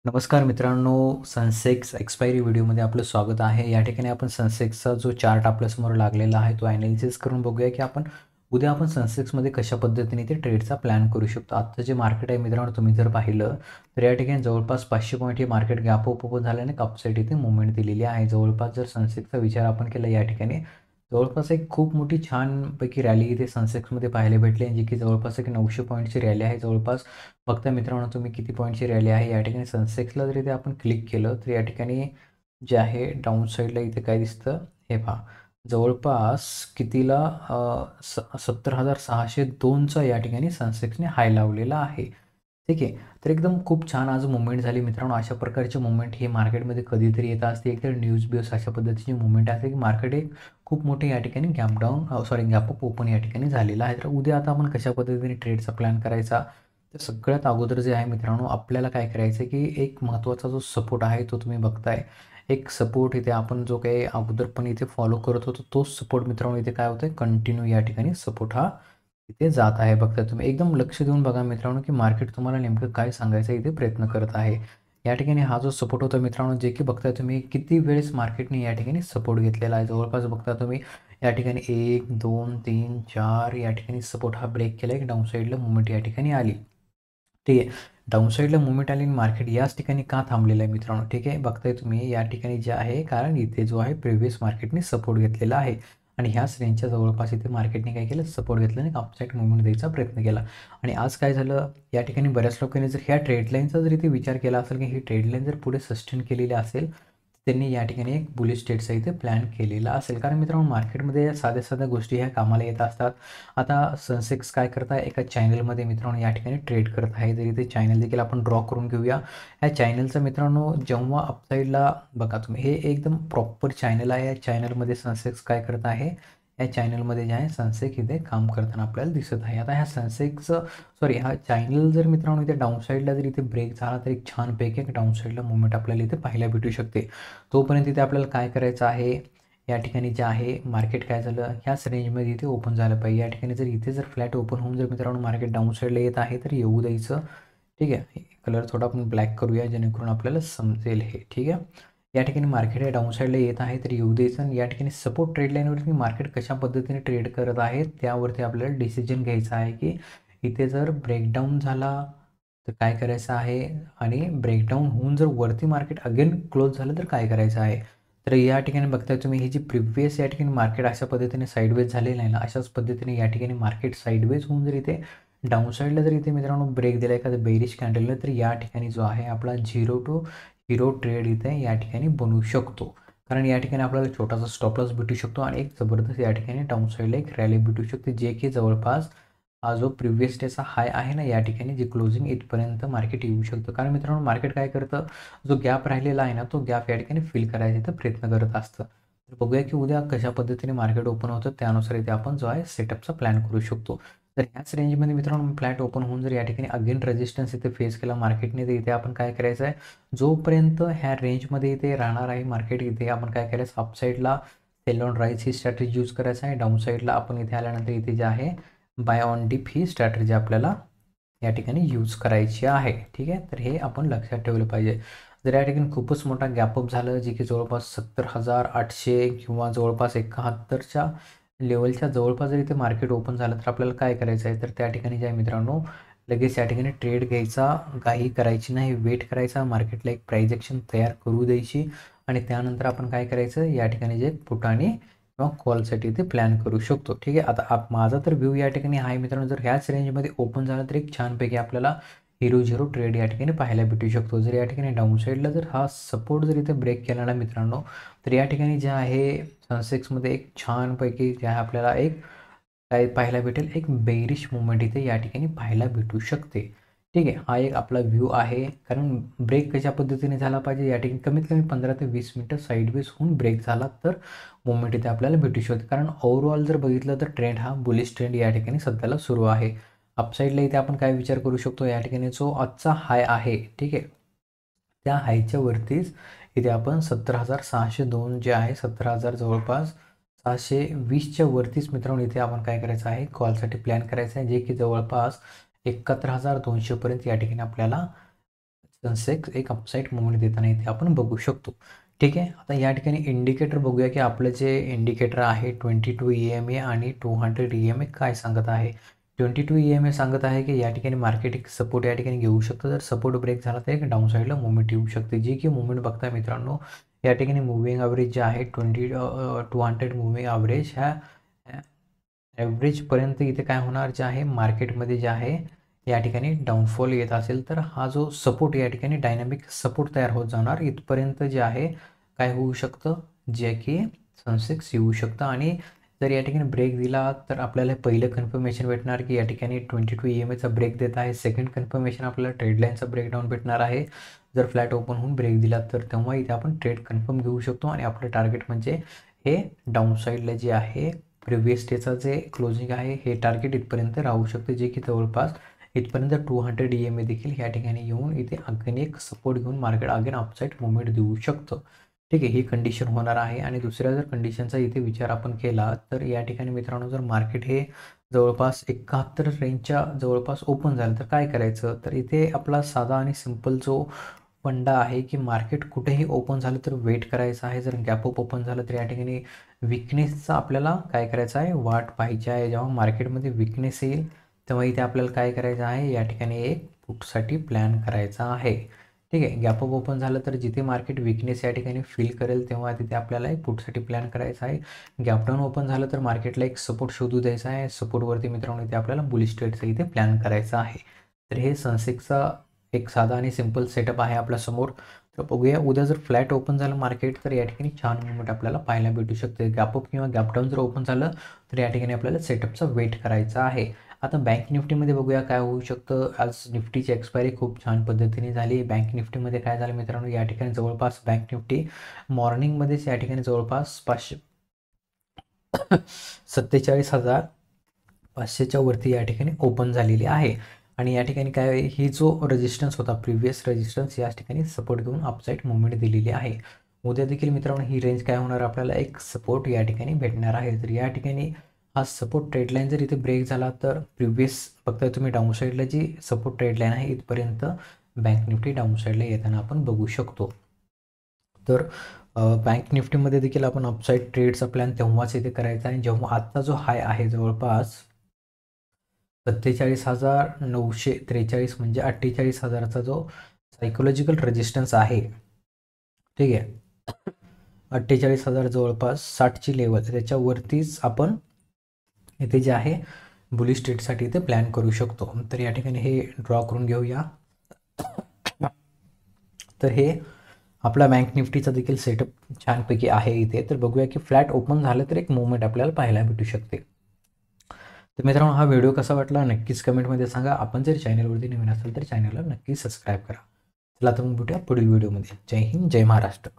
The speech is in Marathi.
नमस्कार मित्रांनो, सनसेक्स एक्सपायरी व्हिडिओमध्ये आपलं स्वागत आहे. या ठिकाणी आपण सनसेक्सचा जो चार्ट आपल्यासमोर लागलेला आहे, तो ॲनालिसिस करून बघूया, की उद्या आपण सनसेक्समध्ये कशा पद्धतीने ते ट्रेडचा प्लॅन करू शकतो. आत्ता जे मार्केट आहे मित्रांनो, तुम्ही जर पाहिलं तर या ठिकाणी जवळपास 500 पॉईंट हे मार्केट गॅप अप ओपन झाल्याने अपसाईड इथे मूव्हमेंट दिलेली आहे. जवळपास जर सनसेक्सचा विचार आपण केला या ठिकाणी जवळपास एक खूप मोठी छानपैकी रॅली इथे सनसेक्समध्ये पाहायला भेटली, जी की जवळपास एक 900 पॉईंटची रॅली आहे. जवळपास बघता मित्रांनो तुम्ही किती पॉईंटची रॅली आहे या ठिकाणी सेन्सेक्सला जर इथे आपण क्लिक केलं तर या ठिकाणी जे आहे डाऊन साईडला इथे काय दिसतं हे पहा. जवळपास कितीला 70,602चा या ठिकाणी सनसेक्सने हाय लावलेला आहे. ठीक आहे. तर एकदम खूप छान आज मुवमेंट झाली मित्रांनो. अशा प्रकारची मुवमेंट ही मार्केटमध्ये कधीतरी येत असते. एकतर न्यूज बेस अशा पद्धतीची मुवमेंट असते की मार्केट एक खूप मोठे या ठिकाणी गॅप अप ओपन या ठिकाणी झालेला आहे. तर उद्या आता आपण कशा पद्धतीने ट्रेडचा प्लॅन करायचा, तर सगळ्यात अगोदर जे आहे मित्रांनो, आपल्याला काय करायचं आहे की एक महत्त्वाचा जो सपोर्ट आहे तो तुम्ही बघताय. एक सपोर्ट इथे आपण जो काही अगोदर पण इथे फॉलो करत होतो तोच सपोर्ट मित्रांनो इथे काय होतंय कंटिन्यू या ठिकाणी सपोर्ट हा इथे जात आहे. बघताय तुम्ही एकदम लक्ष देऊन बघा मित्रांनो, की मार्केट तुम्हाला नेमकं काय सांगायचं इथे प्रयत्न करत आहे. या ठिकाणी हा जो सपोर्ट होता मित्रांनो, जे की बघताय तुम्ही किती वेळेस मार्केटने या ठिकाणी सपोर्ट घेतलेला आहे. जवळपास बघता तुम्ही या ठिकाणी 1, 2, 3, 4 या ठिकाणी सपोर्ट हा ब्रेक केला. एक डाउन साईडला मूव्हमेंट या ठिकाणी आली. ठीक आहे. डाउन साईडला मूव्हमेंट आली आणि मार्केट याच ठिकाणी का थांबलेलं आहे मित्रांनो, ठीक आहे. बघताय तुम्ही या ठिकाणी जे आहे कारण इथे जो आहे प्रिव्हियस मार्केटने सपोर्ट घेतलेला आहे आणि ह्याच रेंजच्या जवळपास इथे मार्केटने काय केलं सपोर्ट घेतलं आणि अपसाईड मूव्हमेंट द्यायचा प्रयत्न केला. आणि आज काय झालं या ठिकाणी बऱ्याच लोकांनी जर ह्या ट्रेडलाईनचा जर इथे विचार केला असेल की ही ट्रेडलाईन जर पुढे सस्टेन केलेली असेल त्यांनी या ठिकाणी एक बुलिश ट्रेडचा इथे प्लॅन केलेला असेल. कारण मित्रांनो मार्केटमध्ये साध्या-साध्या गोष्टी ह्या कामाला येत असतात. आता सनसेक्स काय करत आहे एका चॅनलमध्ये मित्रांनो या ठिकाणी ट्रेड करत आहे. तर इथे चॅनल देखील आपण ड्रॉ करून घेऊया. ह्या चॅनलचा मित्रांनो जेव्हा अपसाईडला बघा तुम्ही हे एकदम प्रॉपर चॅनल आहे. या चॅनलमध्ये सनसेक्स काय करत आहे, या चॅनलमध्ये जे आहे सनसेक्स इथे काम करताना आपल्याला दिसत आहे. आता ह्या हा चॅनल जर मित्रांनो इथे डाउन साईडला जर इथे ब्रेक झाला तर एक छानपैकी एक डाउन साईडला मूव्हमेंट आपल्याला इथे पाहायला भेटू शकते. तोपर्यंत इथे आपल्याला काय करायचं आहे, या ठिकाणी जे आहे मार्केट काय झालं ह्याच रेंजमध्ये इथे ओपन झालं पाहिजे. या ठिकाणी जर इथे जर फ्लॅट ओपन होऊन जर मित्रांनो मार्केट डाऊन साईडला येत आहे तर येऊ द्यायचं. ठीक आहे. कलर थोडा आपण ब्लॅक करूया जेणेकरून आपल्याला समजेल हे. ठीक आहे. या ठिकाणी मार्केट हे डाऊन साईडला येत आहे तर येऊ द्यायचं आणि या ठिकाणी सपोर्ट ट्रेड लाईनवरती मार्केट कशा पद्धतीने ट्रेड करत आहे त्यावरती आपल्याला डिसिजन घ्यायचा आहे की इथे जर ब्रेकडाऊन झाला तर काय करायचं आहे आणि ब्रेकडाऊन होऊन जर वरती मार्केट अगेन क्लोज झालं तर काय करायचं आहे. तर या ठिकाणी बघताय तुम्ही ही जी प्रिव्हियस या ठिकाणी मार्केट अशा पद्धतीने साईडवेज झालेलं आहे ना, अशाच पद्धतीने या ठिकाणी मार्केट साईडवेज होऊन जर इथे डाऊन साईडला जर इथे मित्रांनो ब्रेक दिला एखादं बेरिश कॅन्डलला तर या ठिकाणी जो आहे आपला 0 टू हिरो ट्रेड इथे या ठिकाणी बनवू शकतो. कारण या ठिकाणी आपल्याला छोटासा स्टॉप लॉस भेटू शकतो आणि एक जबरदस्त या ठिकाणी डाऊन साईडला एक रॅली भेटू शकते, जे की जवळपास हा जो प्रिव्हियस डेचा हाय आहे ना या ठिकाणी जे क्लोजिंग इथपर्यंत मार्केट येऊ शकतं. कारण मित्रांनो मार्केट काय करतं, जो गॅप राहिलेला आहे ना तो गॅप या ठिकाणी फिल करायचा इथं प्रयत्न करत असतं. तर बघूया की उद्या कशा पद्धतीने मार्केट ओपन होतं त्यानुसार इथे आपण जो आहे सेटअपचा प्लॅन करू शकतो. तर ह्याच रेंजमध्ये मित्रांनो फ्लॅट ओपन होऊन जर या ठिकाणी अगेन रेजिस्टन्स इथे फेस केला मार्केटने तर इथे आपण काय करायचं आहे, जोपर्यंत ह्या रेंजमध्ये इथे राहणार आहे मार्केट इथे आपण काय करायचं अपसाईडला सेल ऑन राईज ही स्ट्रॅटेजी यूज करायचं आहे. डाऊन साईडला आपण इथे आल्यानंतर इथे जे आहे बाय ऑन डिप ही स्ट्रॅटेजी आपल्याला या ठिकाणी यूज करायची आहे. ठीक आहे. तर हे आपण लक्षात ठेवलं पाहिजे. जर या ठिकाणी खूपच मोठा गॅपअप झालं जे की जवळपास 70,800 किंवा जवळपास 71च्या लेवलच्या जवळपास जर इथे मार्केट ओपन झालं तर आपल्याला काय करायचं आहे, तर त्या ठिकाणी जे आहे मित्रांनो लगेच या ठिकाणी ट्रेड घ्यायचा, घाई करायची नाही, वेट करायचा, मार्केटला एक प्राइस ॲक्शन तयार करू द्यायची आणि त्यानंतर आपण काय करायचं या ठिकाणी जे पुट आणि किंवा कॉलसाठी ते प्लॅन करू शकतो. ठीक आहे. आता माझा तर व्ह्यू या ठिकाणी आहे मित्रांनो, जर ह्याच रेंजमध्ये ओपन झालं तर एक छानपैकी आपल्याला हिरो झिरो ट्रेड या ठिकाणी पाहायला भेटू शकतो. जर या ठिकाणी डाऊन साईडला जर हा सपोर्ट जर इथे ब्रेक केला ना मित्रांनो, तर या ठिकाणी जे आहे सेन्सेक्समध्ये एक छानपैकी जे आहे आपल्याला एक काय पाहायला भेटेल, एक बेरिश मूव्हमेंट इथे या ठिकाणी पाहायला भेटू शकते. ठीक आहे. हा एक आपला व्ह्यू आहे. कारण ब्रेक कशा पद्धतीने झाला पाहिजे या ठिकाणी कमीत कमी 15 ते 20 मिनिटं साईडवेज होऊन ब्रेक झाला तर मूव्हमेंट इथे आपल्याला भेटू शकते. कारण ओव्हरऑल जर बघितलं तर ट्रेंड हा बुलिश ट्रेंड या ठिकाणी सध्याला सुरू आहे. अपसाईडला इथे आपण काय विचार करू शकतो, या ठिकाणी जो आजचा हाय आहे ठीक आहे, त्या हायच्या वरतीच इथे आपण 70,602 जे आहे 70,000 जवळपास 620च्या वरतीच मित्रांनो इथे आपण काय करायचं आहे कॉलसाठी प्लॅन करायचं आहे, जे की जवळपास 71,200 पर्यंत या ठिकाणी आपल्याला सेन्सेक्स एक अपसाईड मूव्हमेंट देताना इथे आपण बघू शकतो. ठीक आहे. आता या ठिकाणी इंडिकेटर बघूया, की आपलं जे इंडिकेटर आहे 22 EMA आणि 200 EMA काय सांगत आहे. 22 EMA सांगत आहे, की या ठिकाणी मार्केट एक सपोर्ट या ठिकाणी घेऊ शकतं. जर सपोर्ट ब्रेक झाला तर एक डाऊन साईडला मूव्हमेंट येऊ शकते. जी की मूव्हमेंट बघताय मित्रांनो, या ठिकाणी मूव्हिंग ॲव्हरेज जे आहे 200 मूव्हिंग ॲव्हरेज ह्या ॲव्हरेजपर्यंत इथे काय होणार, जे आहे मार्केटमध्ये जे आहे या ठिकाणी डाऊनफॉल येत असेल तर हा जो सपोर्ट या ठिकाणी डायनॅमिक सपोर्ट तयार होत जाणार. इथपर्यंत जे आहे काय होऊ शकतं, जे की सेन्सेक्स येऊ शकतं. आणि जर या ठिकाणी ब्रेक दिला तर आपल्याला पहिलं कन्फर्मेशन भेटणार, की या ठिकाणी 22 EMAचा ब्रेक देत आहे. सेकंड कन्फर्मेशन आपल्याला ट्रेडलाईनचा ब्रेकडाऊन भेटणार आहे. जर फ्लॅट ओपन होऊन ब्रेक दिला तर तेव्हा इथे आपण ट्रेड कन्फर्म घेऊ शकतो. आणि आपलं टार्गेट म्हणजे हे डाऊन साईडला जे आहे प्रिव्हियस डेचा जे क्लोजिंग आहे हे टार्गेट इथपर्यंत राहू शकते, जे की जवळपास इथपर्यंत 200 EMA देखील या ठिकाणी येऊन इथे अगेन एक सपोर्ट घेऊन मार्केट अगेन अपसाईड मुवमेंट देऊ शकतं. ठीक आहे, ही कंडिशन होणार आहे. आणि दुसऱ्या जर कंडिशनचा इथे विचार आपण केला तर या ठिकाणी मित्रांनो, जर मार्केट हे जवळपास 71 रेंजच्या जवळपास ओपन झालं तर काय करायचं, तर इथे आपला साधा आणि सिंपल जो फंडा आहे, की मार्केट कुठेही ओपन झालं तर वेट करायचं आहे. जर गॅप अप ओपन झालं तर या ठिकाणी विकनेसचा आपल्याला काय करायचं आहे, वाट पाहायची आहे. जेव्हा मार्केटमध्ये विकनेस येईल तेव्हा इथे आपल्याला काय करायचं आहे, या ठिकाणी एक पुटसाठी प्लॅन करायचा आहे. ठीक आहे, गॅप अप ओपन झालं तर जिथे मार्केट विकनेस या ठिकाणी फील करेल तेव्हा तिथे आपल्याला एक पुटसाठी प्लॅन करायचा आहे. गॅप डाऊन ओपन झालं तर मार्केटला एक सपोर्ट शोधू द्यायचा आहे. सपोर्टवरती मित्रांनो इथे आपल्याला बुलिश ट्रेडचा इथे प्लॅन करायचा आहे. तर हे सेन्सेक्सचा एक साधा आणि सिंपल सेटअप आहे आपल्यासमोर. तर बघूया, उद्या जर फ्लॅट ओपन झालं मार्केट तर या ठिकाणी छान मुवमेंट आपल्याला पाहायला भेटू शकते. गॅपअप किंवा गॅपडाऊन जर ओपन झालं तर या ठिकाणी आपल्याला सेटअपचा वेट करायचा आहे. आता बँक निफ्टीमध्ये बघूया काय होऊ शकतं. आज निफ्टीची एक्सपायरी खूप छान पद्धतीने झाली. बँक निफ्टीमध्ये काय झालं मित्रांनो, या ठिकाणी जवळपास बँक निफ्टी मॉर्निंगमध्येच या ठिकाणी जवळपास 47,500च्या वरती या ठिकाणी ओपन झालेली आहे. आणि या ठिकाणी काय, ही जो रेजिस्टन्स होता प्रिव्हियस रेजिस्टन्स या ठिकाणी सपोर्ट घेऊन अपसाईड मुवमेंट दिलेली आहे. उद्या देखील मित्रांनो ही रेंज काय होणार, आपल्याला एक सपोर्ट या ठिकाणी भेटणार आहे. तर या ठिकाणी हा सपोर्ट ट्रेडलाईन जर इथे ब्रेक झाला तर प्रिव्हियस बघताय तुम्ही डाऊन साईडला जी सपोर्ट ट्रेडलाईन आहे इथपर्यंत बँक निफ्टी डाऊन साईडला येताना आपण बघू शकतो. तर बँक निफ्टीमध्ये देखील आपण अपसाईड ट्रेडचा प्लॅन तेव्हाच इथे करायचा आहे जेव्हा आजचा जो हाय आहे जवळपास 47,943 म्हणजे 48,000चा जो सायकोलॉजिकल रेजिस्टन्स आहे. ठीक आहे, 48,000 जवळपास 60ची लेवल, त्याच्यावरतीच आपण इथे जे आहे बुलिश ट्रेडसाठी इथे प्लॅन करू शकतो. तर या ठिकाणी हे ड्रॉ करून घेऊया. तर हे आपला बँक निफ्टीचा देखील सेटअप छानपैकी आहे इथे. तर बघूया की फ्लॅट ओपन झालं तर एक मुवमेंट आपल्याला पाहायला भेटू शकते. तर मित्रांनो, हा व्हिडिओ कसा वाटला नक्कीच कमेंटमध्ये सांगा. आपण जर चॅनलवरती नवीन असाल तर चॅनलला नक्की सबस्क्राईब करा. चला तर मग भेटूया पुढील व्हिडिओमध्ये. जय हिंद, जय महाराष्ट्र.